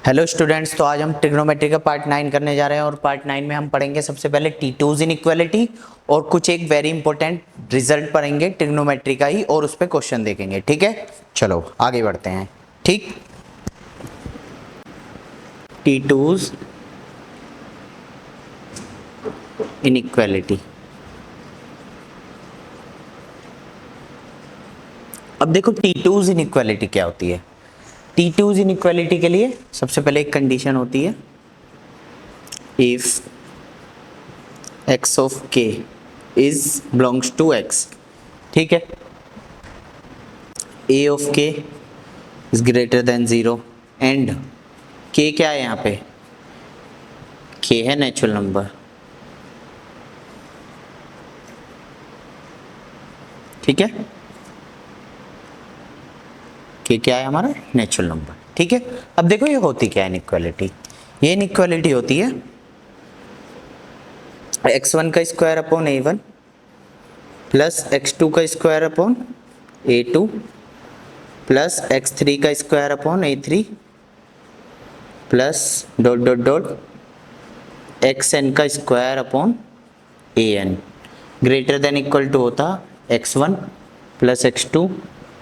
Hello students, तो आज हम ट्रिग्नोमेट्री का पार्ट 9 करने जा रहे हैं और पार्ट 9 में हम पढ़ेंगे सबसे पहले T2's इनइक्वालिटी और कुछ एक वेरी इंपॉर्टेंट रिजल्ट पढ़ेंगे ट्रिग्नोमेट्री का ही और उस पर क्वेश्चन देखेंगे। ठीक है, चलो आगे बढ़ते हैं। ठीक, T2's इनइक्वालिटी। अब देखो T2's इनइक्वालिटी क्या होती है। T2's इनइक्वालिटी के लिए सबसे पहले एक कंडीशन होती है, if x of k is belongs to x। ठीक है, a of k is greater than 0 and k क्या है यहाँ पे, k है नेचुरल नंबर। ठीक है, k क्या है हमारा, नेचुरल नंबर। ठीक है, अब देखो ये होती क्या है इनइक्वालिटी। ये इनइक्वालिटी होती है x1 का square upon a1 plus x2 का square upon a2 plus x3 का square upon a3 plus dot dot dot xn का square upon an greater than equal to होता x1 plus x2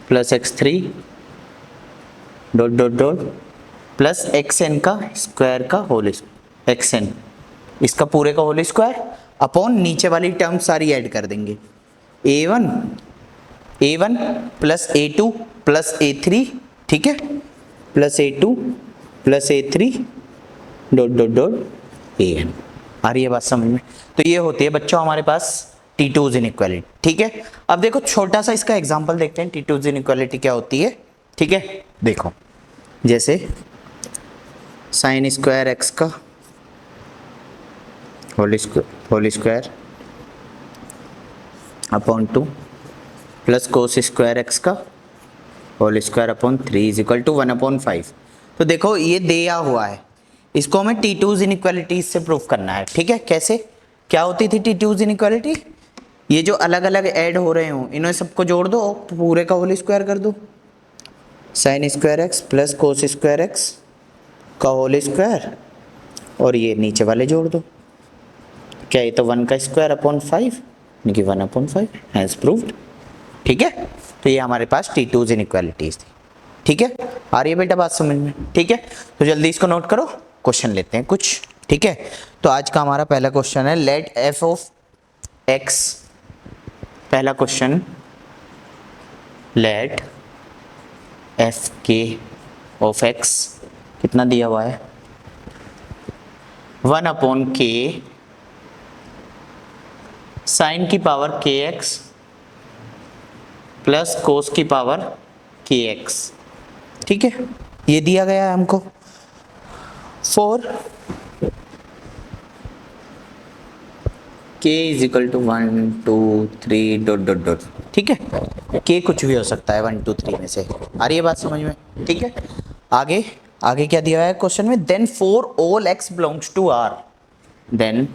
plus x3 dot dot dot plus xn का square का whole xn इसका पूरे का whole square upon नीचे वाली term सारी ऐड कर देंगे, a1 plus a2 plus a3। ठीक है, plus a2 plus a3 dot dot dot an। आ रही है बात समझ में? तो ये होती है बच्चों हमारे पास T2's इनइक्वालिटी। ठीक है, अब देखो छोटा सा इसका एग्जांपल देखते हैं T2's इनइक्वालिटी क्या होती है। ठीक है, देखो जैसे साइन स्क्वायर एक्स का whole square upon 2 plus cos square x का whole square upon 3 is equal to 1/5। तो देखो ये दिया हुआ है, इसको हमें T2's इनइक्वालिटी से प्रूफ करना है। ठीक है, कैसे, क्या होती थी T2's इनइक्वालिटी, ये जो अलग अलग ऐड हो रहे हो इन्हें सबको जोड़ दो तो पूरे का होल स्क्वायर कर दो, sign square X plus cos square x का होल स्क्वायर और ये नीचे वाले जोड़ दो। क्या ये तो 1 का स्क्वायर अपॉन 5 यानी कि 1/5 हैज प्रूव्ड। ठीक है, तो ये हमारे पास T2's इनइक्वालिटीज थी। ठीक है, आ रही है बेटा बात समझ में? ठीक है, तो जल्दी इसको नोट करो, क्वेश्चन लेते हैं कुछ। ठीक है, तो आज का हमारा पहला क्वेश्चन है लेट f ऑफ x। पहला क्वेश्चन, लेट एफ के ऑफ x कितना दिया हुआ है, 1/k साइन की पावर kx प्लस कोस की पावर kx। ठीक है, ये दिया गया है हमको। For k is equal to 1 2 3 dot dot dot. ठीक है, k कुछ भी हो सकता है 1 2 3 में से। आ रही है बात समझ में? ठीक है, आगे आगे क्या दिया है क्वेश्चन में, then for all x belongs to r, then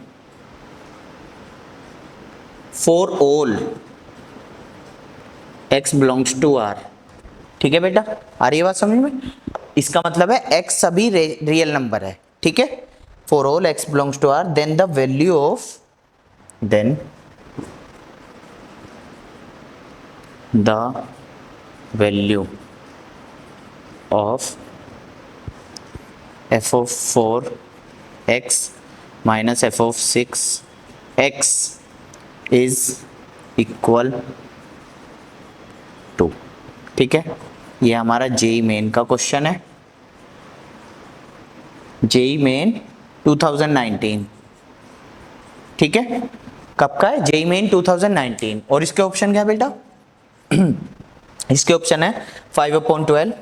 for all x belongs to r। ठीक है बेटा, आ रही है बात समझ में? इसका मतलब है x सभी रियल नंबर है। ठीक है, for all x belongs to r then the value of then the value of f of 4x minus f of 6x is equal to। ठीक है, ये हमारा जेई मेन का क्वेश्चन है, जेई मेन 2019। ठीक है, कब का है, जेई मेन 2019। और इसके ऑप्शन क्या है बेटा इसके ऑप्शन है 5/12,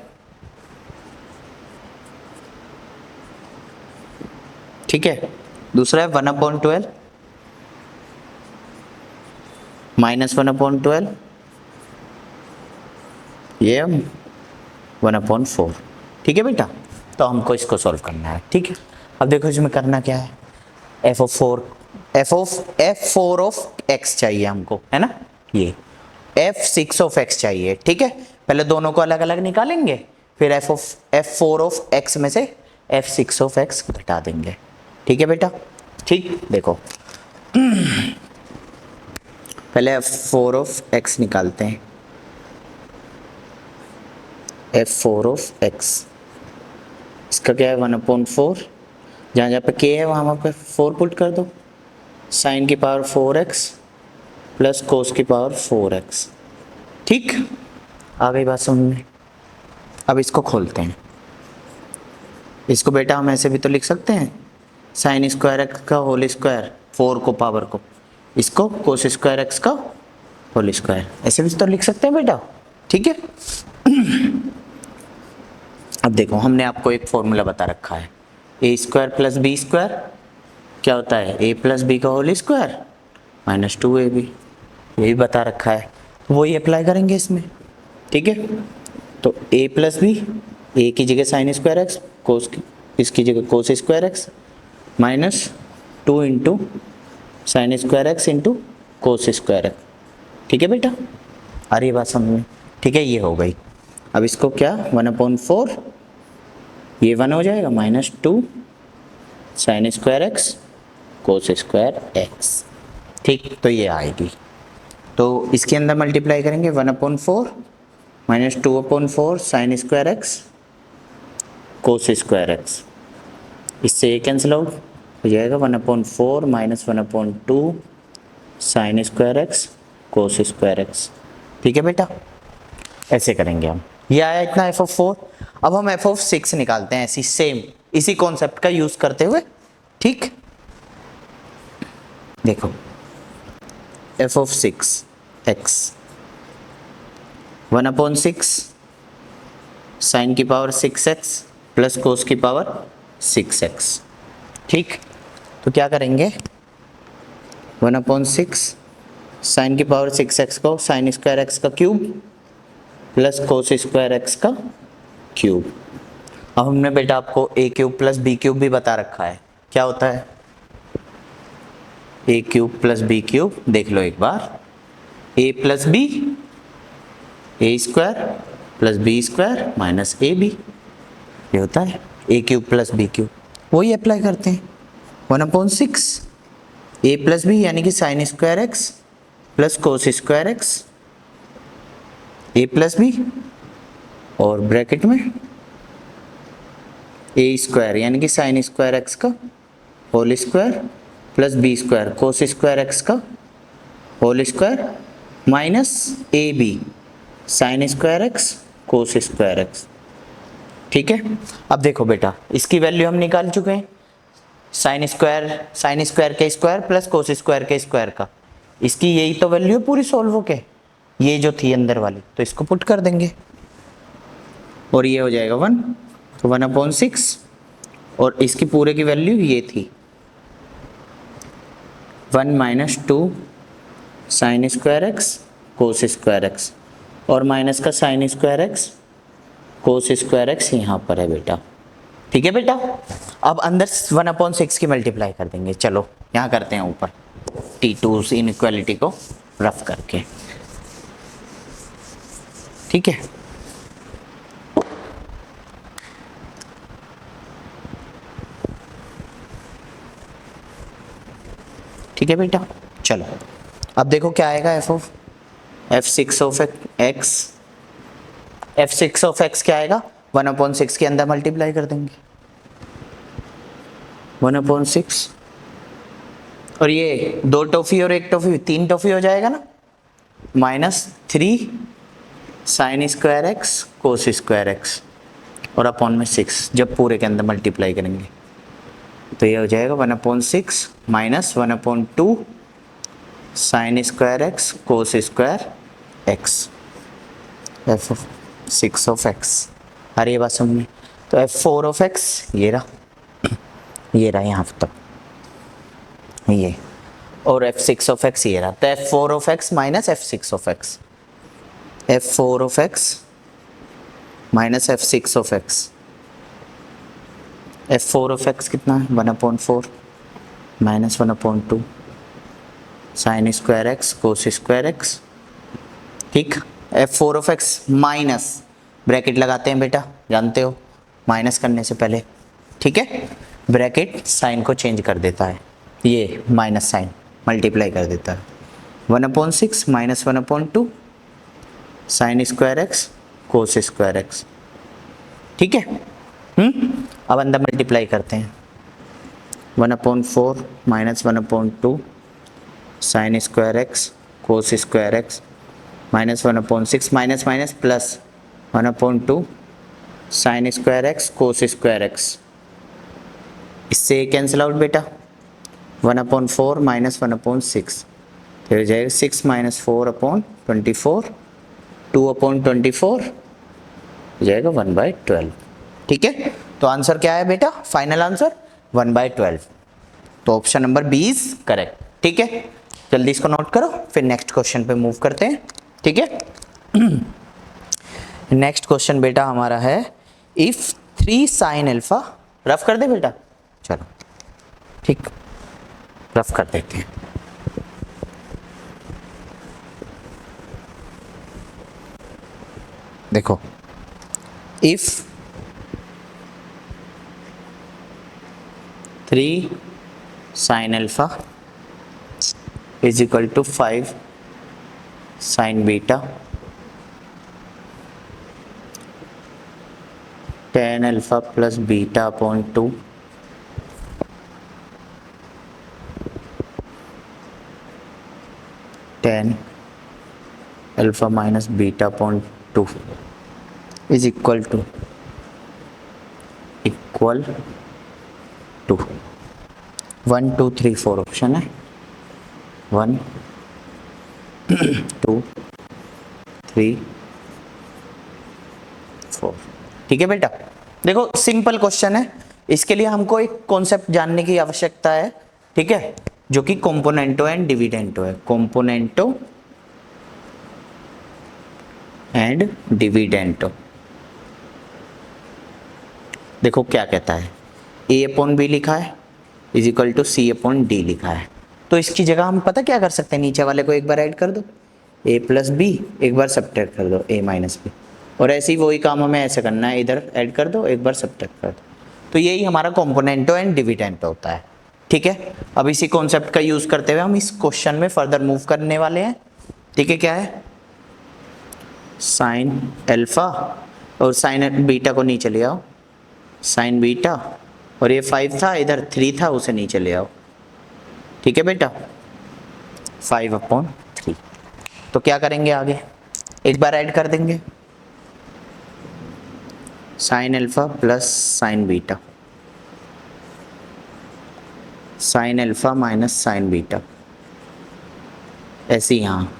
ठीक है, दूसरा है 1/12 -1/12, ये 1/4। ठीक है बेटा, तो हमको इसको सॉल्व करना है। ठीक है, अब देखो इसमें करना क्या है, f4 ऑफ x चाहिए हमको, है ना, ये f6 ऑफ x चाहिए। ठीक है, पहले दोनों को अलग अलग निकालेंगे, फिर f4 ऑफ x में से f6 ऑफ x घटा देंगे। ठीक है बेटा, ठीक। देखो पहले f4 ऑफ x निकालते हैं। f4 ऑफ x इसका क्या है 1/4, जहाँ जहाँ पे k है वहाँ पे 4 पुट कर दो, साइन की पावर 4x प्लस कोस की पावर 4x। ठीक, आ गई बात समझ में। अब इसको खोलते हैं। इसको बेटा हम ऐसे भी तो लिख सकते हैं, साइन स्क्वायर एक्स का होल स्क्वायर 4 को पावर को, इसको कोस स्क्वायर एक्स का होल स्क्वायर, ऐसे भी तो लिख सकते हैं बेटा। ठीक है अब देखो हमने आपको एक फॉर्मूला बता रखा है, ए स्क्वायर प्लस बी स्क्वायर क्या होता है, ए प्लस बी का होल स्क्वायर माइनस 2ab, यही बता रखा है, वही अप्लाई करेंगे इसमें। ठीक है, तो a प्लस बी, ए की जगह साइन स्क्वायर एक्स, कोस की इसकी जगह कोस square x minus 2 into sign square x into cos square X. ठीक है बेटा, आ रही बात समझ में। ठीक है, ये हो गई। अब इसको क्या 1/4, ये 1 हो जाएगा, minus 2 sign square X cos square X. ठीक, तो ये आएगी, तो इसके अंदर मल्टीप्लाई करेंगे 1/4 minus 2/4 sign square X cos square x, इससे ये कैंसिल आउट हो जाएगा 1/4 minus 1/2 sign square X cos square X. ठीक है बेटा, ऐसे करेंगे हम। ये आया इतना f(4). अब हम f(6) निकालते हैं, ऐसी सेम इसी कॉन्सेप्ट का यूज करते हुए। ठीक, देखो f(6) x 1/6 साइन की पावर 6x प्लस कोस की पावर 6x। ठीक, तो क्या करेंगे 1/6 साइन की पावर 6x को साइन स्क्वायर एक्स का cube plus cos square x का क्यूब। अब हमने बेटा आपको a cube plus b cube भी बता रखा है, क्या होता है a cube plus b cube, देख लो एक बार, a plus b a square plus B square minus A b, ये होता है a cube plus b cube. वही अप्लाई करते हैं 1/6 a प्लस बी यानी कि sine square X plus cos square X a plus B और ब्रैकेट में ए स्क्वायर यानी कि साइन स्क्वायर एक्स का whole square plus B square cos square x का होल स्क्वायर माइनस ए B sine square X cos square X. ठीक है, अब देखो बेटा इसकी वैल्यू हम निकाल चुके हैं, साइन स्क्वायर के स्क्वायर प्लस कोस स्क्वायर के स्क्वायर का, इसकी यही तो वैल्यू पूरी सॉल्व हो के, ये जो थी अंदर वाली, तो इसको पुट कर देंगे और ये हो जाएगा 1, तो 1/6 और इसकी पूरे की वैल्यू ये थी 1 minus 2 sign square X cos square x और माइनस का sign square X cos square x यहाँ पर है बेटा। ठीक है बेटा, अब अंदर 1/6 की मल्टीप्लाई कर देंगे। चलो यहाँ करते हैं ऊपर T2 इनइक्वालिटी को रफ करके। ठीक है, ठीक है बेटा, चलो अब देखो क्या आएगा f6 of x, f6 of x क्या आएगा 1/6 के अंदर मल्टीप्लाई कर देंगे 1/6 और ये 2 टॉफी और 1 टॉफी 3 टॉफी हो जाएगा ना, -3 sign square X cos square x और अपॉन में 6, जब पूरे के अंदर मल्टीप्लाई करेंगे तो ये हो जाएगा 1/6 minus 1/2 sign square X cos square x f6 of x। अरे ये बात समझ में, तो f4 ऑफ x ये रहा यहाँ तक ये, और f6 ऑफ x ये रहा, तो f4 of x minus f6 of x, f4 of x minus f6 of x, f4 of x कितना है 1/4 minus 1/2 sign square X cos square X. ठीक, f4 of x minus, bracket लगाते हैं बेटा, जानते हो माइनस करने से पहले ठीक है, ब्रैकेट साइन को चेंज कर देता है, ये माइनस साइन मल्टीप्लाई कर देता है, 1/6 minus 1/2 sign square X cos square X. ठीक है, अब अंदर मल्टीप्लाई करते हैं, 1/4 minus 1/2 sign square X cos square x minus 1/6 minus minus plus 1/2 sign square X cos square x. इससे कैंसिल आउट बेटा, 1/4 माइनस 1/6 तो हो जाएगा 6 माइनस 4/24 2/24 हो जाएगा 1/12। ठीक है, तो आंसर क्या है बेटा, फाइनल आंसर 1/12। तो option number b is correct. ठीक है, जल्दी इसको नोट करो, फिर नेक्स्ट क्वेश्चन पे मूव करते हैं। ठीक है, नेक्स्ट क्वेश्चन बेटा हमारा है, इफ 3 साइन अल्फा, रफ कर दे बेटा, चलो ठीक रफ कर देते हैं। देखो, if 3 sine alpha is equal to 5 sine beta, tan alpha plus beta upon 2 tan alpha minus beta upon 2 is equal to 1 2 3 4 option है, 1 2 3 4। ठीक है बेटा, देखो सिंपल क्वेश्चन है, इसके लिए हमको एक कॉन्सेप्ट जानने की आवश्यकता है। ठीक है, जो कि कॉम्पोनेंटो एंड डिविडेंटो है, कॉम्पोनेंटो एंड डिविडेंटो। देखो क्या कहता है, a अपॉन बी लिखा है is equal to c upon d लिखा है, तो इसकी जगह हम पता क्या कर सकते हैं, नीचे वाले को एक बार ऐड कर दो, a प्लस बी, एक बार सब्ट्रैक्ट कर दो a माइनस बी, और ऐसे ही वही काम हमें ऐसे करना है, इधर ऐड कर दो एक बार सब्ट्रैक्ट कर दो, तो यही हमारा कॉम्पोनेंटो एंड डिविडेंटो होता है। ठीक है, अब इसी कॉन्सेप्ट का यूज करते हुए हम इस क्वेश्चन में फर्दर मूव करने वाले हैं। ठीक है, क्या है, साइन अल्फा और साइन बीटा को नीचे ले आओ, साइन बीटा, और ये 5 था इधर 3 था उसे नीचे ले आओ। ठीक है बेटा, 5/3। तो क्या करेंगे आगे, एक बार ऐड कर देंगे, sine alpha plus sine beta, sine alpha minus sine beta, ऐसे यहाँ।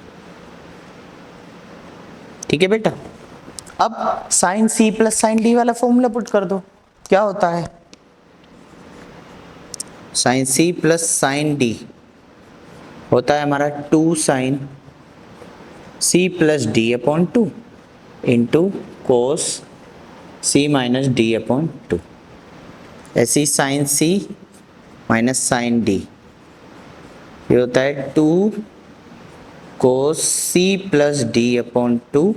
ठीक है बेटा, अब साइन सी प्लस साइन डी वाला फॉर्मूला पुट कर दो, क्या होता है, साइन सी प्लस साइन डी होता है हमारा 2 साइन सी plus D upon 2 into cos सी माइनस डी अपॉन 2। ऐसी sine C minus sine D ये होता है 2 कोस सी plus D upon 2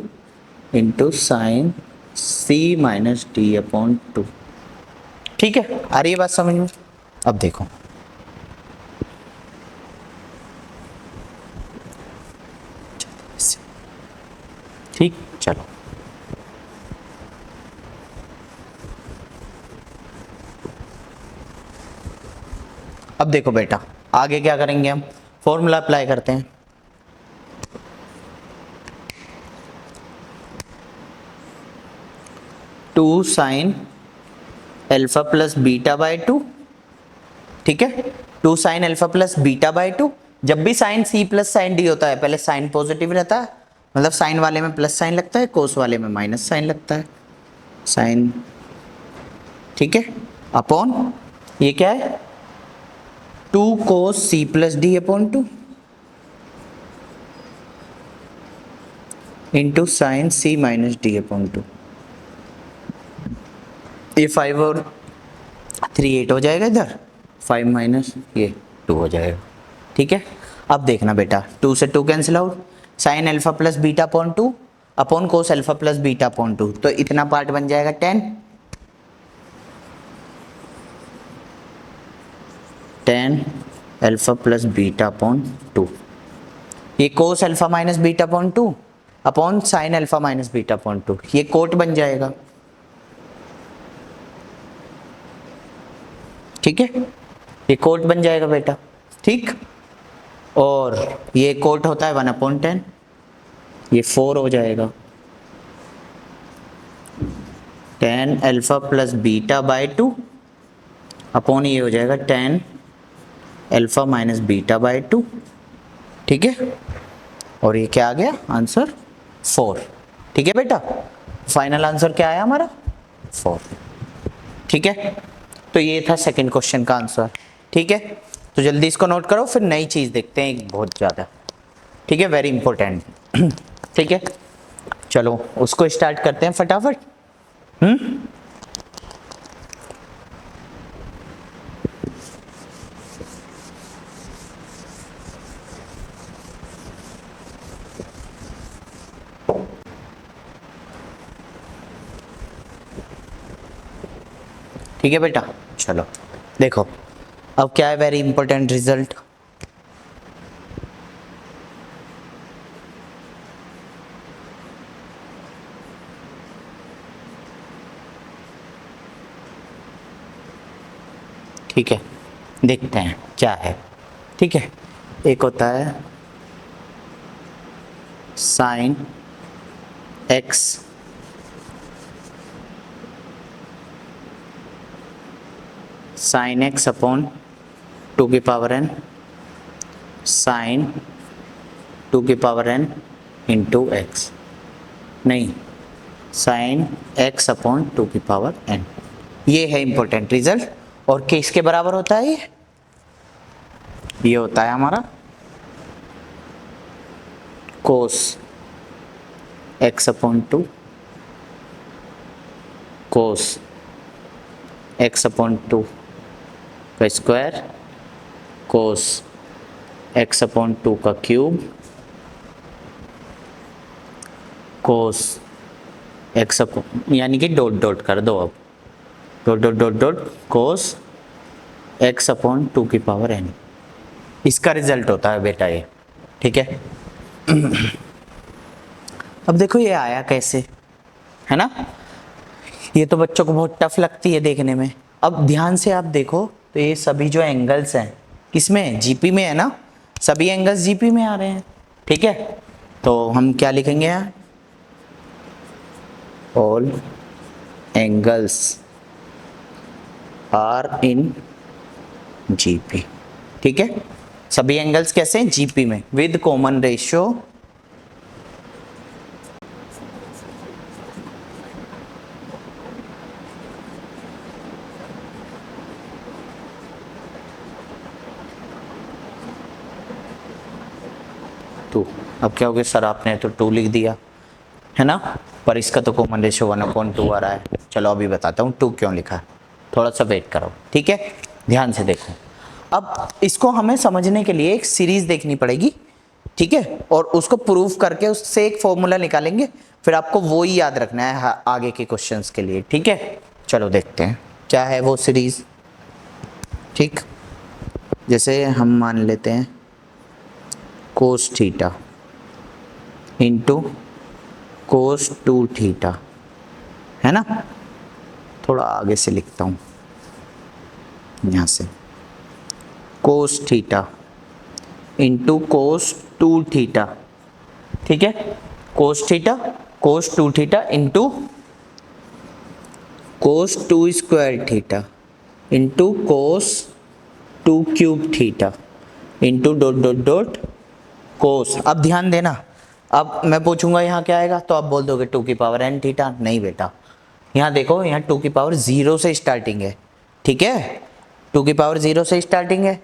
into sine C minus D upon 2। ठीक है, आ रही है बात समझ में। अब देखो, ठीक, चलो अब देखो बेटा, आगे क्या करेंगे, हम फॉर्मूला अप्लाई करते हैं। Two sine alpha plus beta by 2। ठीक है, 2 sine alpha plus beta by 2। जब भी साइन सी प्लस साइन डी होता है, पहले साइन पॉजिटिव रहता है, मतलब साइन वाले में प्लस साइन लगता है, कोस वाले में माइनस साइन लगता है, साइन। ठीक है, अपॉन ये क्या है, 2 कोस सी plus D upon 2 into sine C minus D upon 2। ये 5 और 3 8 हो जाएगा, इधर 5 माइनस ये 2 हो जाएगा। ठीक है, अब देखना बेटा, 2 से 2 cancel out, sine alpha plus beta upon 2 upon cos alpha plus beta upon 2, तो इतना पार्ट बन जाएगा 10। Tan alpha plus beta upon two, ये cos alpha minus beta upon two upon sine alpha minus beta upon two, ये cot बन जाएगा, ठीक है, ये कोट बन जाएगा बेटा, ठीक। और ये कोट होता है 1/10, ये 4 हो जाएगा, ten alpha plus beta by two upon ये हो जाएगा tan alpha minus beta by two, ठीक है। और ये क्या आ गया आंसर 4, ठीक है बेटा। फाइनल आंसर क्या आया हमारा 4, ठीक है। तो ये था सेकंड क्वेश्चन का आंसर, ठीक है। तो जल्दी इसको नोट करो, फिर नई चीज़ देखते हैं एक बहुत ज़्यादा, ठीक है, वेरी इंपॉर्टेंट, ठीक है। चलो उसको स्टार्ट करते हैं फटाफट। ठीक है बेटा, चलो देखो अब क्या है वेरी इंपॉर्टेंट रिजल्ट। ठीक है, देखते हैं क्या है, ठीक है। एक होता है sine x sine x upon 2 की पावर n साइन 2 की पावर n इंटू एक्स, नहीं साइन x अपॉन 2 की पावर n, ये है इंपॉर्टेंट रिजल्ट। और किसके बराबर होता है ये होता है हमारा कोस x अपॉन 2 कोस x अपॉन 2 का स्क्वायर कोस x अपॉन 2 का क्यूब कोस x अपॉन, यानी कि डॉट डॉट कर दो, अब डॉट डॉट डॉट डॉट कोस x अपॉन 2 की पावर n, इसका रिजल्ट होता है बेटा ये, ठीक है। अब देखो ये आया कैसे, है ना, ये तो बच्चों को बहुत टफ लगती है देखने में। अब ध्यान से आप देखो तो ये सभी जो एंगल्स हैं किसमें, जीपी में है ना, सभी एंगल्स जीपी में आ रहे हैं, ठीक है। तो हम क्या लिखेंगे यहाँ, all angles are in GP, ठीक है। सभी एंगल्स कैसे हैं जीपी में विद कॉमन रेशियो टू। अब क्या हो गया सर, आपने तो 2 लिख दिया है ना, पर इसका तो कॉमन रेशियो 1/2 आ रहा है। चलो अभी बताता हूँ 2 क्यों लिखा, थोड़ा सा वेट करो, ठीक है। ध्यान से देखो, अब इसको हमें समझने के लिए एक सीरीज देखनी पड़ेगी, ठीक है, और उसको प्रूफ करके उससे एक फॉर्मूला निकालेंगे, फिर आपको वो ही याद रखना है आगे के क्वेश्चंस के लिए, ठीक है। चलो देखते हैं क्या है वो सीरीज, ठीक। जैसे हम मान लेते हैं cos theta into cos 2 theta, है ना, थोड़ा आगे से लिखता हूँ यहाँ से, cos theta into cos 2 theta, ठीक है, cos theta cos 2 theta into cos 2 square theta into cos 2 cube theta into dot dot dot cos. अब ध्यान देना, अब मैं पूछूंगा यहाँ क्या आएगा तो आप बोल दोगे 2 की पावर n थीटा, नहीं बेटा, यहाँ देखो, यहाँ 2 की पावर 0 से स्टार्टिंग है, ठीक है, 2 की पावर 0 से स्टार्टिंग है,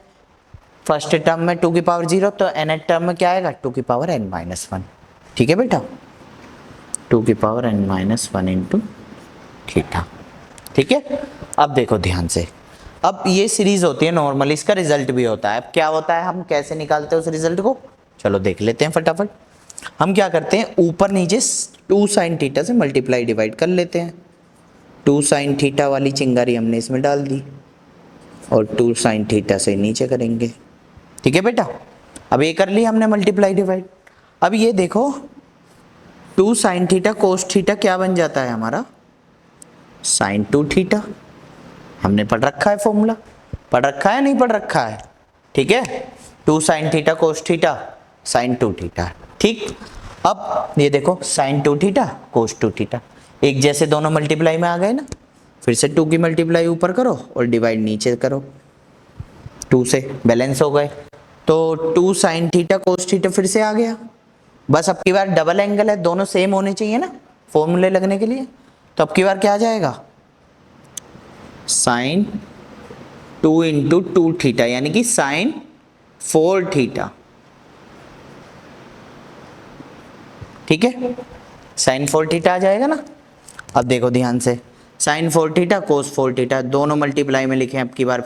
फर्स्ट टर्म में 2 की पावर 0, तो nth टर्म में क्या आएगा 2 की पावर n-1, ठीक है बेटा, 2 की पावर n-1 इंटू थीटा, ठीक है। अब देखो ध्यान से, अब ये सीरीज होती है नॉर्मल, इसका रिजल्ट भी होता है। अब क्या होता है, हम कैसे निकालते हैं उस रिजल्ट को, चलो देख लेते हैं फटाफट। हम क्या करते हैं, ऊपर नीचे 2 साइन थीटा से मल्टीप्लाई डिवाइड कर लेते हैं, 2 साइन थीटा वाली चिंगारी हमने इसमें डाल दी, और 2 साइन थीटा से नीचे करेंगे। ठीक है बेटा, अब ये कर लिया हमने मल्टीप्लाई डिवाइड। अब ये देखो 2 साइन थीटा कोस थीटा क्या बन जाता है हमारा, साइन 2 थीटा। हमने पढ़ रखा है फॉर्मूला, पढ़ रखा है नहीं पढ़ रखा है, ठीक है। 2 sine theta cos theta sine 2 theta, ठीक। अब ये देखो साइन 2 थीटा कोस 2 थीटा एक जैसे दोनों मल्टीप्लाई में आ गए ना, फिर से 2 की मल्टीप्लाई ऊपर करो और डिवाइड नीचे करो, 2 से बैलेंस हो गए। तो 2 साइन थीटा कोस थीटा फिर से आ गया। बस अब की बार डबल एंगल है, दोनों सेम होने चाहिए ना फॉर्मूले लगने के लिए, तो अब की बार क्या आ जाएगा, साइन 2 इंटू 2 थीटा यानी कि साइन 4 थीटा। ठीक है, साइन 4 थीटा आ जाएगा ना। अब देखो ध्यान से, साइन 4 थीटा कोस 4 थीटा दोनों मल्टीप्लाई में लिखे अब की बार,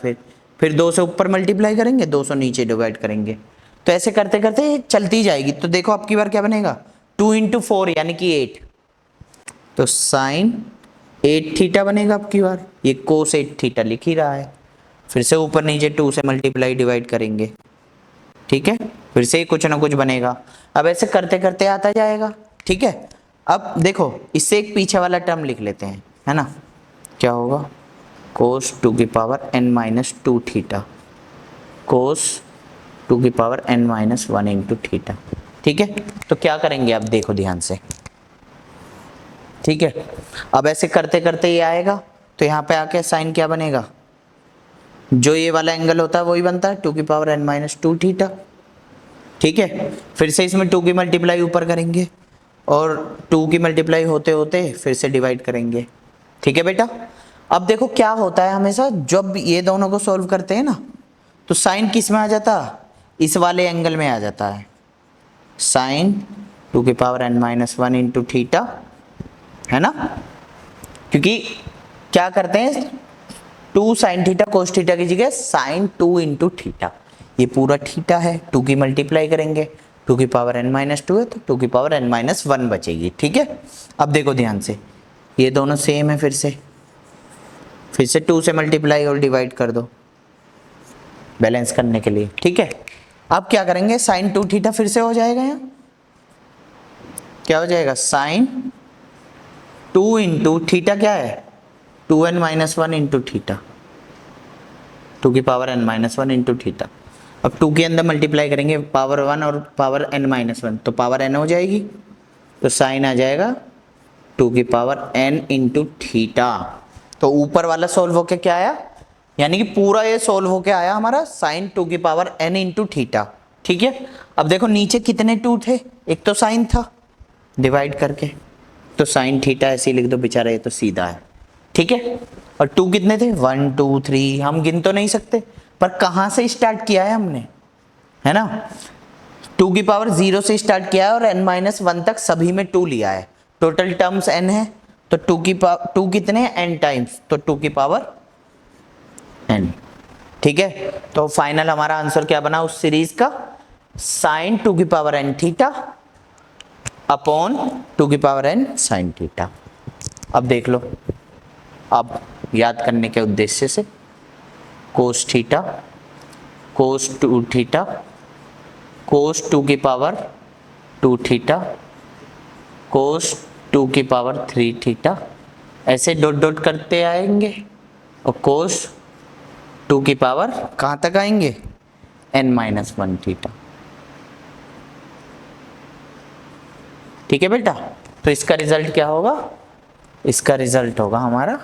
फिर 2 से ऊपर मल्टीप्लाई करेंगे, 200 नीचे डिवाइड करेंगे, तो ऐसे करते करते चलती जाएगी। तो देखो अब की बार क्या बनेगा, 2 इंटू 4 यानी कि 8, तो साइन 8 थीटा बनेगा अब की बार। ये कोस 8 थीटा लिख ही रहा है, फिर से ऊपर नीचे 2 से मल्टीप्लाई डिवाइड करेंगे, ठीक है, फिर से कुछ ना कुछ बनेगा। अब ऐसे करते करते आता जाएगा, ठीक है। अब देखो इससे एक पीछे वाला टर्म लिख लेते हैं, है ना, क्या होगा, कोस 2 की power n minus 2 theta, cos 2 की power n minus 1 into theta. ठीक है, तो क्या करेंगे अब देखो ध्यान से, ठीक है। अब ऐसे करते करते ये आएगा, तो यहाँ पे आके साइन क्या बनेगा, जो ये वाला एंगल होता है वही बनता है 2 की पावर n माइनस 2 थीटा। ठीक है, फिर से इसमें 2 की मल्टीप्लाई ऊपर करेंगे और 2 की मल्टीप्लाई होते होते फिर से डिवाइड करेंगे। ठीक है बेटा, अब देखो क्या होता है, हमेशा जब ये दोनों को सॉल्व करते हैं ना, तो साइन किस में आ जाता, इस वाले एंगल में आ जाता है, साइन 2 की power n minus 1 into theta, है ना। क्योंकि क्या करते हैं, 2 साइन थीटा कोस थीटा की जगह साइन 2 इंटू थीटा, ये पूरा थीटा है, 2 की मल्टीप्लाई करेंगे, 2 की पावर n माइनस 2 है तो 2 की पावर n माइनस 1 बचेगी। ठीक है, अब देखो ध्यान से, ये दोनों सेम है, फिर से 2 से मल्टीप्लाई और डिवाइड कर दो बैलेंस करने के लिए। ठीक है, अब क्या करेंगे, साइन 2 थीटा फिर से हो जाएगा, यहाँ क्या हो जाएगा, साइन 2 इंटू थीटा क्या है, 2n माइनस 1 इंटू थीटा, 2 की power n minus 1 into theta. अब 2 के अंदर मल्टीप्लाई करेंगे पावर 1 और पावर n माइनस 1, तो पावर n हो जाएगी, तो साइन आ जाएगा 2 की पावर n इंटू थीटा। तो ऊपर वाला सोल्व होके क्या आया, यानी कि पूरा ये सोल्व होके आया हमारा साइन 2 की पावर n इंटू थीटा। ठीक है, अब देखो नीचे कितने 2 थे, एक तो साइन था डिवाइड करके, तो साइन थीटा ऐसे लिख दो बेचारा, ये तो सीधा है। ठीक है, और 2 कितने थे, 1 2 3, हम गिन तो नहीं सकते, पर कहाँ से स्टार्ट किया है हमने, है ना, 2 की पावर 0 से स्टार्ट किया है और n माइनस 1 तक सभी में 2 लिया है, टोटल टर्म्स n है, तो 2 कितने हैं, n टाइम्स, तो 2 की पावर n। ठीक है, तो फाइनल हमारा आंसर क्या बना उस सीरीज का, साइन 2 की पावर n थीटा अपॉन 2 की पावर n साइन थीटा। अब देख लो, अब याद करने के उद्देश्य से, cos theta cos 2 theta cos 2 की पावर 2 थीटा कोस 2 की पावर 3 थीटा, ऐसे डॉट डॉट करते आएंगे और कोस 2 की पावर कहाँ तक आएंगे, n माइनस 1 थीटा। ठीक है बेटा, तो इसका रिजल्ट क्या होगा, इसका रिजल्ट होगा हमारा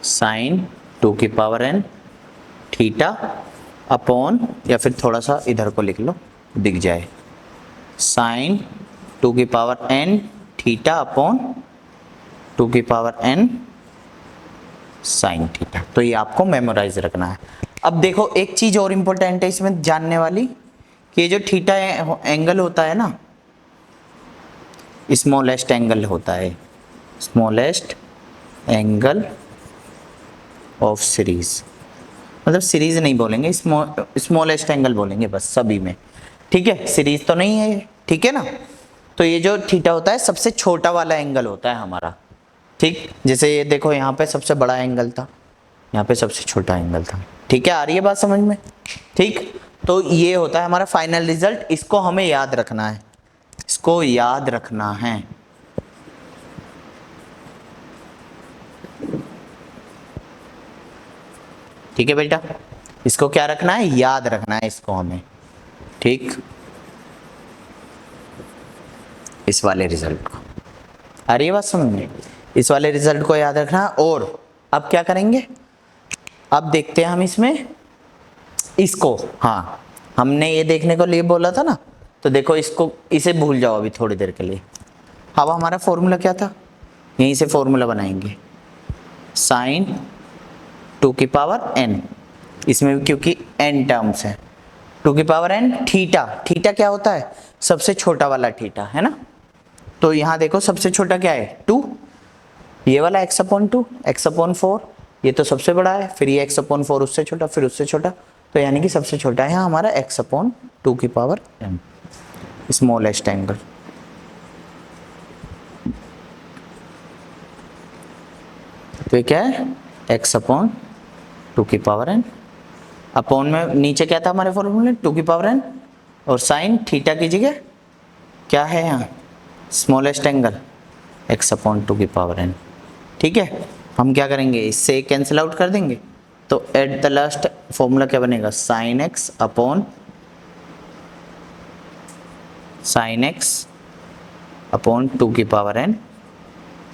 साइन 2 की पावर n थीटा अपॉन, या फिर थोड़ा सा इधर को लिख लो दिख जाए, साइन 2 की पावर n थीटा अपॉन 2 की पावर n साइन थीटा। तो ये आपको मेमोराइज रखना है। अब देखो एक चीज और इंपॉर्टेंट है इसमें जानने वाली, कि ये जो थीटा एंगल होता है ना, स्मॉलेस्ट एंगल होता है, स्मॉलेस्ट एंगल ऑफ सीरीज, मतलब सीरीज नहीं बोलेंगे, स्मॉलेस्ट एंगल बोलेंगे बस सभी में। ठीक है, सीरीज तो नहीं है ये, ठीक है ना। तो ये जो थीटा होता है सबसे छोटा वाला एंगल होता है हमारा, ठीक। जैसे ये देखो यहाँ पे सबसे बड़ा एंगल था, यहाँ पे सबसे छोटा एंगल था, ठीक है। आ रही है बात समझ में, ठीक। तो ये होता है हमारा फाइनल रिजल्ट, इसको हमें याद रखना है, इसको याद रखना है। ठीक है बेटा, इसको क्या रखना है, याद रखना है इसको हमें, ठीक। इस वाले रिजल्ट को, आ रही है बात समझ में, इस वाले रिजल्ट को याद रखना है। और अब क्या करेंगे, अब देखते हैं हम इसमें इसको, हाँ हमने ये देखने को लिए बोला था ना, तो देखो इसको, इसे भूल जाओ अभी थोड़ी देर के लिए। अब हमारा फॉर्मूला क्या था, यहीं से फॉर्मूला बनाएंगे, साइन 2 की पावर n, इसमें भी क्योंकि n टर्म्स है, 2 की पावर n थीटा, थीटा क्या होता है, सबसे छोटा वाला थीटा, है ना। तो यहाँ देखो सबसे छोटा क्या है 2, ये वाला x/2, x/4, ये तो सबसे बड़ा है, फिर ये x/4 उससे छोटा, फिर उससे छोटा, तो यानी कि सबसे छोटा है हमारा x/2 की पावर n, स्मॉलेस्ट एंगल। तो ये क्या है x/2 की पावर n, अपॉन में नीचे क्या था हमारे फॉर्मूले 2 की पावर n, और साइन थीटा की जगह क्या है यहाँ स्मॉलेस्ट एंगल x/2 की पावर n, ठीक है। हम क्या करेंगे, इससे कैंसिल आउट कर देंगे, तो एट द लास्ट फॉर्मूला क्या बनेगा, साइन x अपॉन अपॉन 2 की पावर n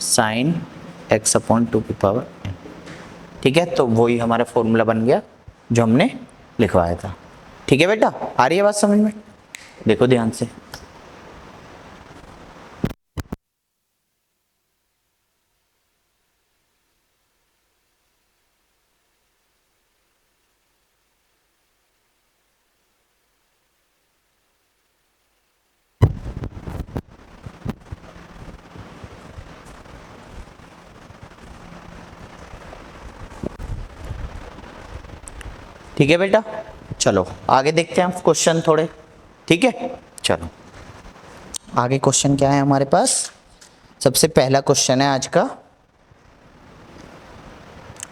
साइन x/2 की पावर n, ठीक है। तो वही हमारा फॉर्मूला बन गया जो हमने लिखवाया था, ठीक है बेटा। आ रही है बात समझ में, देखो ध्यान से। ठीक है बेटा, चलो आगे देखते हैं हम क्वेश्चन थोड़े, ठीक है। चलो आगे क्वेश्चन क्या है हमारे पास, सबसे पहला क्वेश्चन है आज का,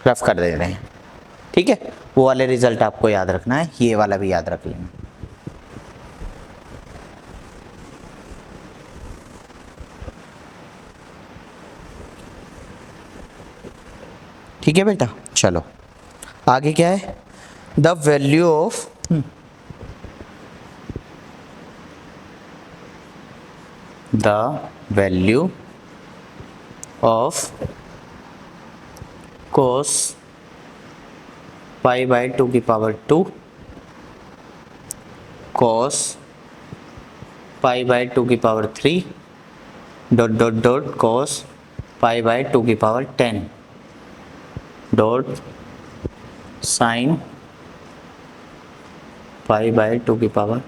रफ कर दे रहे हैं, ठीक है। वो वाले रिजल्ट आपको याद रखना है, ये वाला भी याद रख लेना, ठीक है बेटा। चलो आगे क्या है, the value of cos pi by 2 की पावर 2 cos पाई बाय 2 की power 3 dot dot dot cos pi by 2 की power 10 dot sine pi by 2 की पावर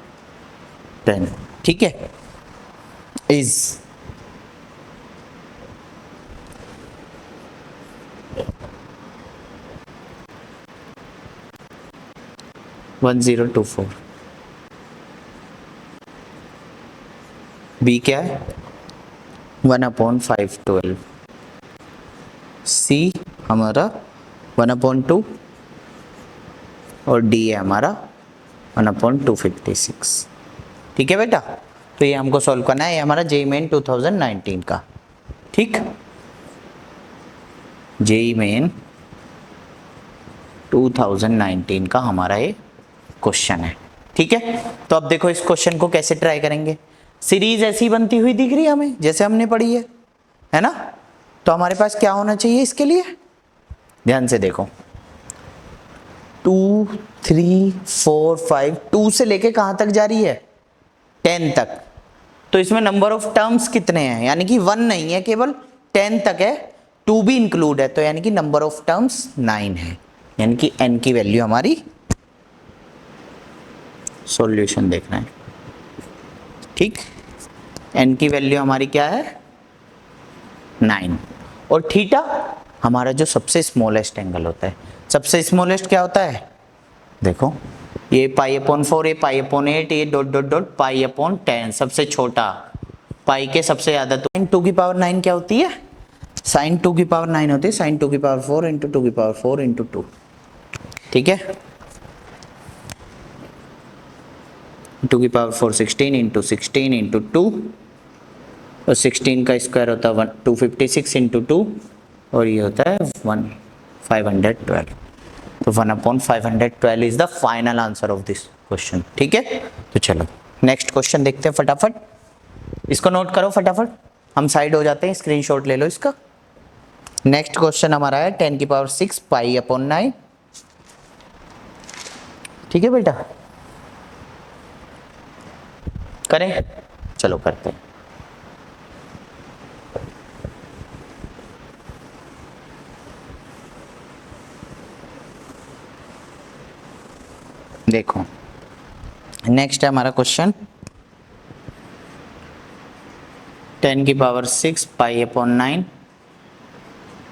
10, ठीक है, इज वन 1024। बी क्या है 1/512, सी हमारा 1/2 और डी है हमारा 1/256, ठीक है बेटा। तो ये हमको सॉल्व करना है, ये हमारा जेईई मेन 2019 का, ठीक, जेईई मेन 2019 का हमारा ये क्वेश्चन है, ठीक है। तो अब देखो इस क्वेश्चन को कैसे ट्राई करेंगे, सीरीज ऐसी बनती हुई दिख रही है हमें जैसे हमने पढ़ी है ना। तो हमारे पास क्या होना चाहिए इसके लिए, ध्यान से देखो 2 3 4 5, 2 से लेके कहां तक जा रही है 10 तक, तो इसमें नंबर ऑफ टर्म्स कितने हैं, यानी कि 1 नहीं है, केवल 10 तक है, 2 भी इंक्लूड है, तो यानी कि नंबर ऑफ टर्म्स 9 है, यानी कि n की वैल्यू हमारी, सॉल्यूशन देखना है, ठीक, n की वैल्यू हमारी क्या है 9, और थीटा हमारा जो सबसे स्मॉलेस्ट एंगल होता है, सबसे स्मॉलेस्ट क्या होता है, देखो ये π/4, ये π/8, ये डॉट डॉट डॉट π/10, सबसे छोटा, पाई के सबसे ज़्यादा तो साइन 2 की पावर 9 क्या होती है, साइन 2 की पावर 9 होती है साइन 2 की पावर 4 इंटू 2 की पावर 4 इंटू 2, ठीक है। 2 की पावर 4 16 इंटू 16 इंटू 2, और 16 का स्क्वायर होता है 256 इंटू 2, और ये होता है 512। तो 1/512 is the final answer of this question, ठीक है। तो चलो नेक्स्ट क्वेश्चन देखते हैं फटाफट, इसको नोट करो फटाफट, हम साइड हो जाते हैं, स्क्रीनशॉट ले लो इसका। नेक्स्ट क्वेश्चन हमारा है 10 की पावर 6 पाई अपॉन 9, ठीक है बेटा, करें, चलो करते हैं। देखो नेक्स्ट है हमारा क्वेश्चन 10 की power 6 pi upon 9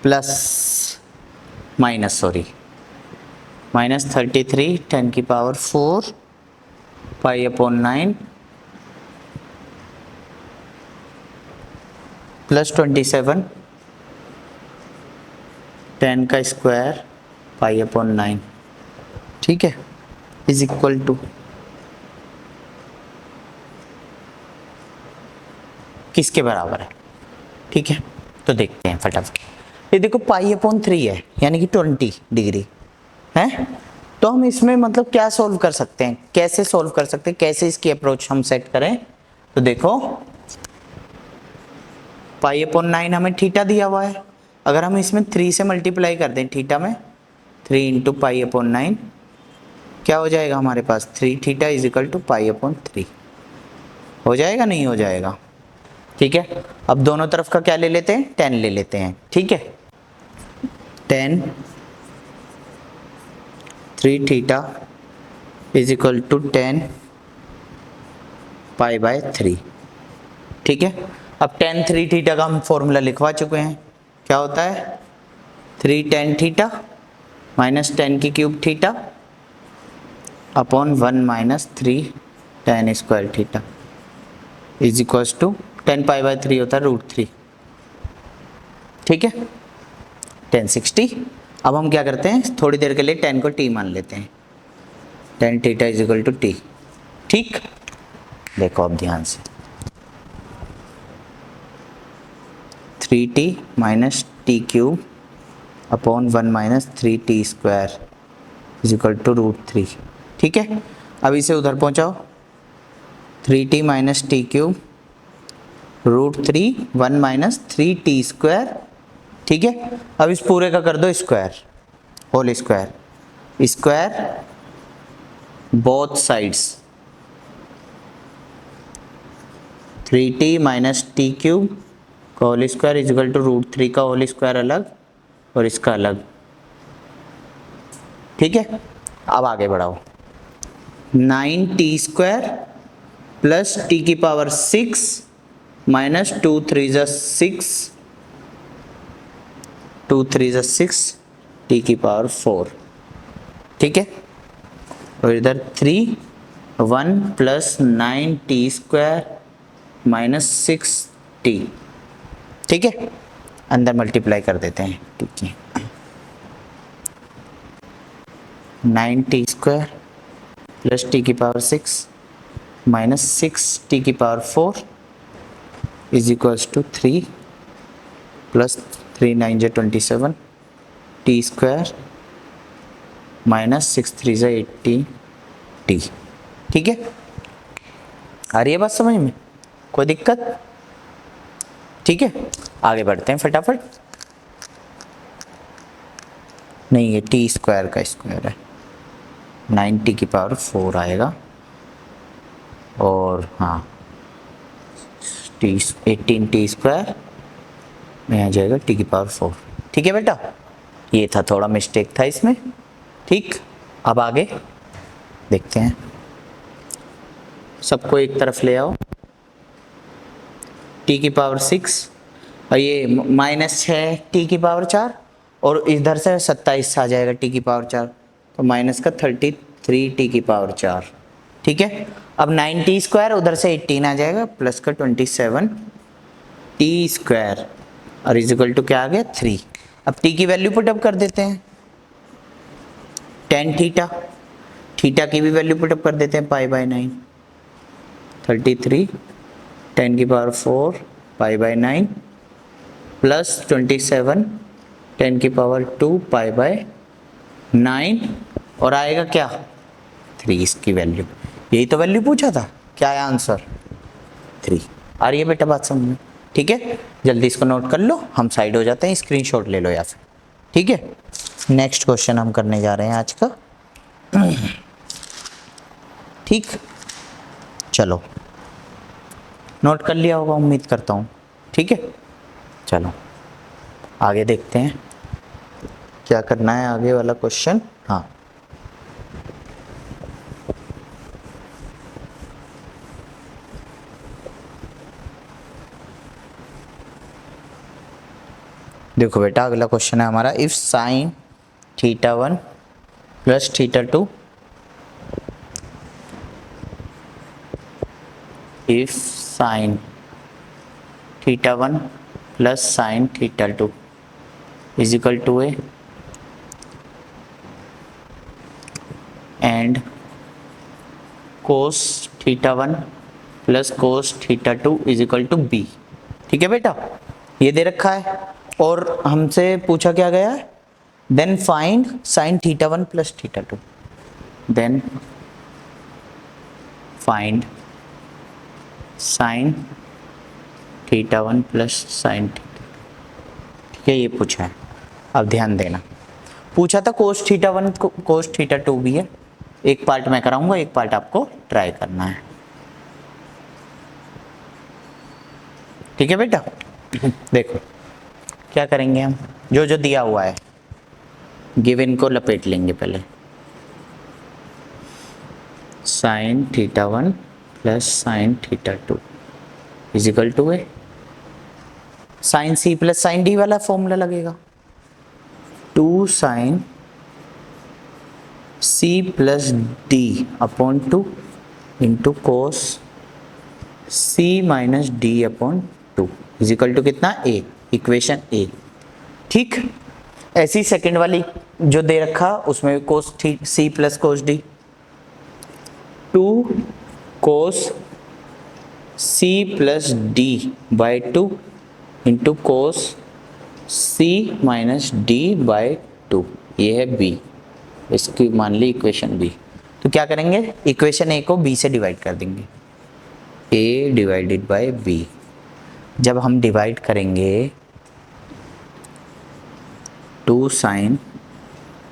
plus minus 33 10 की पावर 4 पाई अपॉन 9 प्लस 27 10 का स्क्वायर पाई अपॉन 9, ठीक है, इज इक्वल टू किसके बराबर है, ठीक है। तो देखते हैं फटाफट, ये देखो पाई अपॉन 3 है यानी कि 20 डिग्री है, तो हम इसमें मतलब क्या सोल्व कर सकते हैं, कैसे सोल्व कर सकते हैं, कैसे इसकी अप्रोच हम सेट करें। तो देखो पाई अपॉन 9 हमें थीटा दिया हुआ है, अगर हम इसमें 3 से मल्टीप्लाई कर दें थीटा में, 3 इंटू पाई अपॉन 9 क्या हो जाएगा हमारे पास, 3 theta is equal to pi upon 3, हो जाएगा नहीं हो जाएगा, ठीक है। अब दोनों तरफ का क्या ले लेते हैं, 10 ले लेते हैं, ठीक है। 10 3 theta is equal to 10 pi by 3, ठीक है। अब 10 3 थीटा का हम फॉर्मूला लिखवा चुके हैं, क्या होता है 3 10 थीटा माइनस 10 की cube theta upon 1 minus 3 10 square theta is equal to 10 pi by 3 होता है √3, ठीक है, 1060। अब हम क्या करते हैं, थोड़ी देर के लिए 10 को t मान लेते हैं, 10 theta is equal to t, ठीक। देखो अब ध्यान से 3t minus t cube upon 1 minus 3t square is equal to √3, ठीक है। अब इसे उधर पहुंचाओ, 3t minus t cube √3 1 minus 3t square, ठीक है। अब इस पूरे का कर दो square, whole square, square both sides, 3t minus t cube का whole square is equal to √3 का होल स्क्वायर अलग और इसका अलग, ठीक है। अब आगे बढ़ाओ, 9t स्क्वायर प्लस t की पावर 6 माइनस 2 3 ज़ा 6 2 3 ज़ा 6 t की पावर 4, ठीक है। और इधर 3 1 plus 9t square minus 6t, ठीक है, अंदर मल्टीप्लाई कर देते हैं, ठीक है। 9t स्क्वायर प्लस t की पावर 6 माइनस 6t की power 4 is equals to 3 plus 3 9 ज़ा 27 t स्क्वायर माइनस 6 3 ज़ा 18 t, ठीक है। आ रही है बात समझ में, कोई दिक्कत, ठीक है। आगे बढ़ते हैं फटाफट, नहीं ये टी स्क्वायर का स्क्वायर है, 9t की पावर 4 आएगा, और हाँ 18t स्क्वायर में आ जाएगा t की पावर 4, ठीक है बेटा। ये था थोड़ा मिस्टेक था इसमें, ठीक। अब आगे देखते हैं, सबको एक तरफ ले आओ, t की पावर 6 और ये माइनस 6 t की पावर 4 और इधर से 27 आ जाएगा t की पावर 4, तो माइनस का 33 t की पावर 4, ठीक है। अब 9t स्क्वायर उधर से 18 आ जाएगा प्लस का 27t स्क्वायर और इज इक्वल टू क्या आ गया 3। अब t की वैल्यू पुट अप कर देते हैं, tan थीटा, थीटा की भी वैल्यू पुट अप कर देते हैं, पाई बाय 9 33 10 की पावर 4 पाई बाय 9 प्लस 27 10 की पावर 2 पाई बाय 9 और आएगा क्या 3 इसकी वैल्यू। यही तो वैल्यू पूछा था, क्या है आंसर 3। आ रही है बेटा बात समझ में? ठीक है, जल्दी इसको नोट कर लो, हम साइड हो जाते हैं, स्क्रीनशॉट ले लो या फिर। ठीक है, नेक्स्ट क्वेश्चन हम करने जा रहे हैं आज का। ठीक, चलो नोट कर लिया होगा उम्मीद करता हूँ। ठीक है, चलो आगे देखते हैं क्या करना है आगे वाला क्वेश्चन। हाँ, देखो बेटा अगला क्वेश्चन है हमारा, if sine theta 1 plus theta 2, if sine theta 1 plus sine theta 2 is equal to a and cos theta 1 plus cos theta 2 is equal to b. ठीक है बेटा, ये दे रखा है और हमसे पूछा क्या गया है, then find sine theta 1 plus theta 2, then find sine theta 1 plus sine theta. ठीक है, ये पूछा है। अब ध्यान देना, पूछा था कोस थीटा 1 कोस थीटा 2 भी है। एक पार्ट मैं कराऊंगा, एक पार्ट आपको ट्राई करना है। ठीक है बेटा, देखो क्या करेंगे हम, जो जो दिया हुआ है गिवन को लपेट लेंगे पहले। Sine theta 1 plus sine theta 2 is equal to a sine C plus sine D वाला फॉर्मूला लगेगा, 2 sine C plus D upon 2 into cos C minus D upon 2 is equal to कितना ए, इक्वेशन ए। ठीक, ऐसी second वाली जो दे रखा उसमें cos C plus cos d, 2 cos C plus d by 2 into cos C minus d by 2, ये है बी, इसकी मान ली इक्वेशन बी। तो क्या करेंगे, इक्वेशन ए को बी से डिवाइड कर देंगे, ए डिवाइडेड बाय बी। जब हम डिवाइड करेंगे 2 sine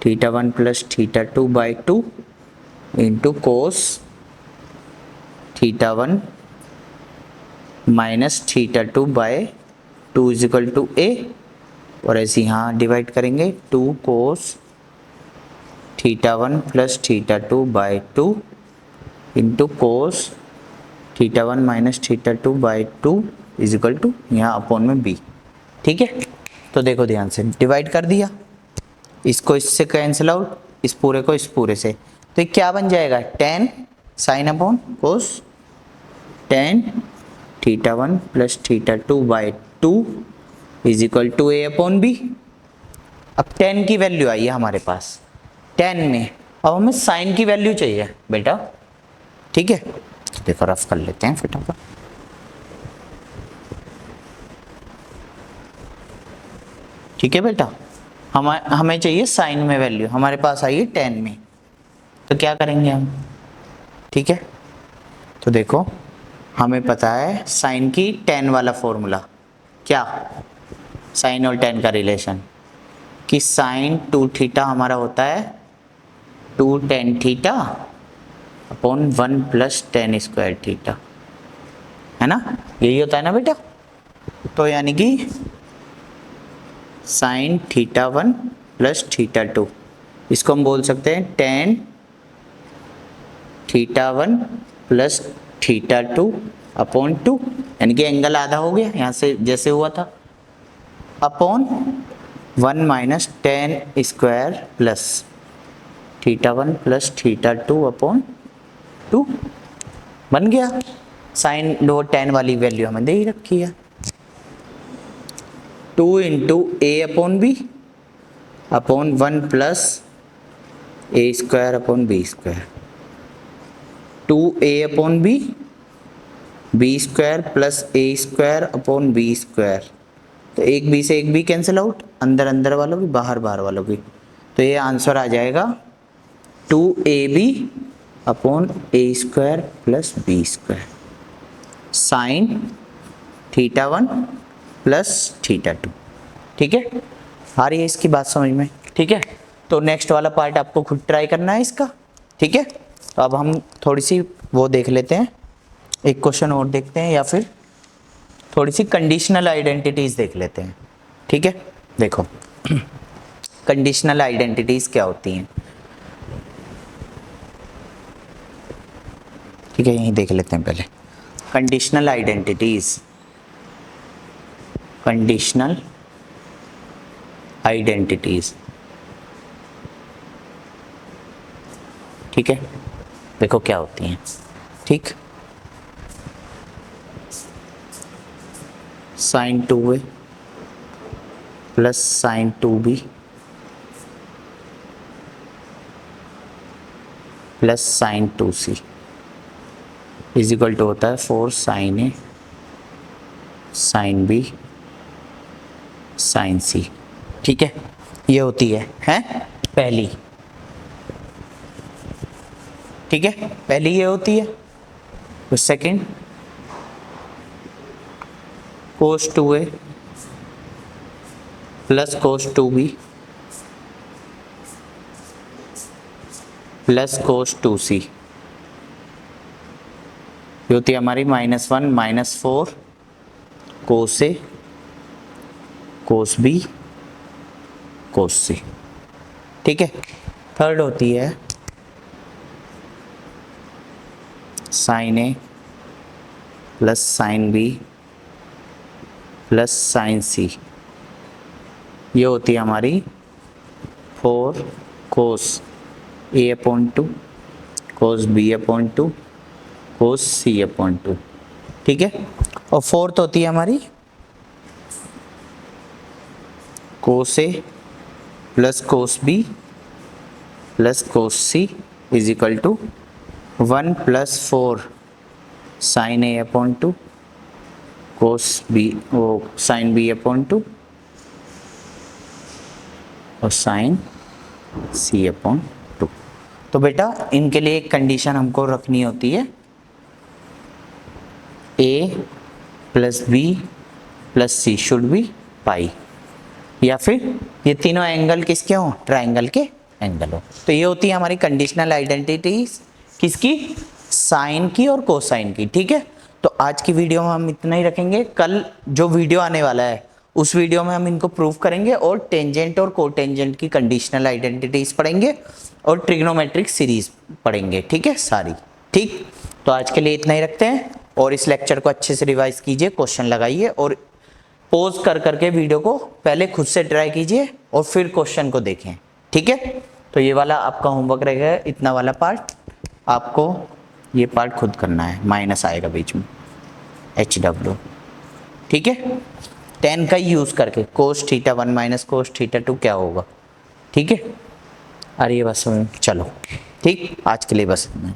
theta 1 plus theta 2 by 2 into cos theta 1 minus theta 2 by 2 is equal to a, और ऐसे यहाँ डिवाइड करेंगे 2 cos theta 1 plus theta 2 by 2 into cos theta 1 minus theta 2 by 2 is equal to यहाँ upon में b. ठीक है, तो देखो ध्यान से डिवाइड कर दिया, इसको इससे कैंसिल आउट, इस पूरे को इस पूरे से, तो ये क्या बन जाएगा, tan sine upon cos tan theta 1 plus theta 2 by 2 is equal to a upon b. अब tan की वैल्यू आई है हमारे पास, tan में अब हमें साइन की वैल्यू चाहिए बेटा। ठीक है, तो देखो रफ कर लेते हैं फटाफट। ठीक है बेटा, हमें चाहिए साइन में वैल्यू, हमारे पास आई है tan में, तो क्या करेंगे हम। ठीक है, तो देखो हमें पता है साइन की tan वाला फॉर्मूला, क्या साइन और tan का रिलेशन, कि साइन 2 थीटा हमारा होता है 2 tan theta upon 1 plus tan square theta, है ना, यही होता है ना बेटा। तो यानी कि साइन थीटा 1 प्लस थीटा 2, इसको हम बोल सकते हैं tan theta 1 plus theta 2 upon 2, यानी कि एंगल आधा हो गया यहाँ से जैसे हुआ था, upon 1 minus tan square plus theta 1 plus theta 2 upon 2 बन गया। साइन लो 10 वाली वैल्यू हमें दे ही रखी है। 2 into a upon b upon 1 plus a square upon b square. 2a upon b square plus a square upon b square. तो एक B से एक बी कैंसिल आउट, अंदर अंदर वालों की बाहर बाहर वालों की। तो ये आंसर आ जाएगा 2ab upon a square plus B square sine θ1 plus θ2। ठीक है, आ रही है इसकी बात समझ में? ठीक है, तो नेक्स्ट वाला पार्ट आपको खुद ट्राई करना है इसका। ठीक है, तो अब हम थोड़ी सी वो देख लेते हैं, एक क्वेश्चन और देखते हैं, या फिर थोड़ी सी कंडीशनल आइडेंटिटीज देख लेते हैं। ठीक है, देखो कंडीशनल आइडेंटिटीज क्या होती हैं। ठीक है, यहीं देख लेते हैं पहले कंडीशनल आइडेंटिटीज। कंडीशनल आइडेंटिटीज, ठीक है, देखो क्या होती हैं। ठीक, sine 2a plus sine 2b plus sine 2c is equal to होता है 4 sine a sine b sine c। ठीक है, ये होती है पहली। ठीक है, पहली ये होती है। तो second cos 2a plus cos 2b plus cos 2c, ये होती है हमारी -1 -4 cos a cos b cos c। ठीक है, थर्ड होती है sine a plus sine b plus sine c, ये होती है हमारी 4 cos a upon 2 cos b upon 2 cos c upon 2। ठीक है, और फोर्थ होती है हमारी cos a plus cos b plus cos c is equal to 1 plus 4 sine a upon 2 cos b वो साइन b अपॉन 2 और साइन c अपॉन 2। तो बेटा इनके लिए एक कंडीशन हमको रखनी होती है, a plus b plus c should be pi, या फिर ये तीनों एंगल किसके हों? ट्राइंगल के एंगल हो। तो ये होती है हमारी कंडीशनल आइडेंटिटीज, किसकी? साइन की और कोसाइन की। ठीक है, तो आज की वीडियो में हम इतना ही रखेंगे। कल जो वीडियो आने वाला है उस वीडियो में हम इनको प्रूव करेंगे और टेंजेंट और कोटेंजेंट की कंडीशनल आइडेंटिटीज पढ़ेंगे और ट्रिग्नोमेट्रिक सीरीज पढ़ेंगे। ठीक है सारी। ठीक, तो आज के लिए इतना ही रखते हैं और इस लेक्चर को अच्छे से रिवाइज कीजिए, क्वेश्चन लगाइए और पॉज कर करके वीडियो को पहले खुद से ट्राई कीजिए और फिर क्वेश्चन को देखें। ठीक है, तो ये वाला आपका होमवर्क रहेगा, इतना वाला पार्ट आपको ये पार्ट खुद करना है, माइनस आएगा बीच में HW। ठीक है, 10 का यूज करके cos θ1 माइनस cos θ2 क्या होगा। ठीक है, अरे बस चलो ठीक, आज के लिए बस इतना।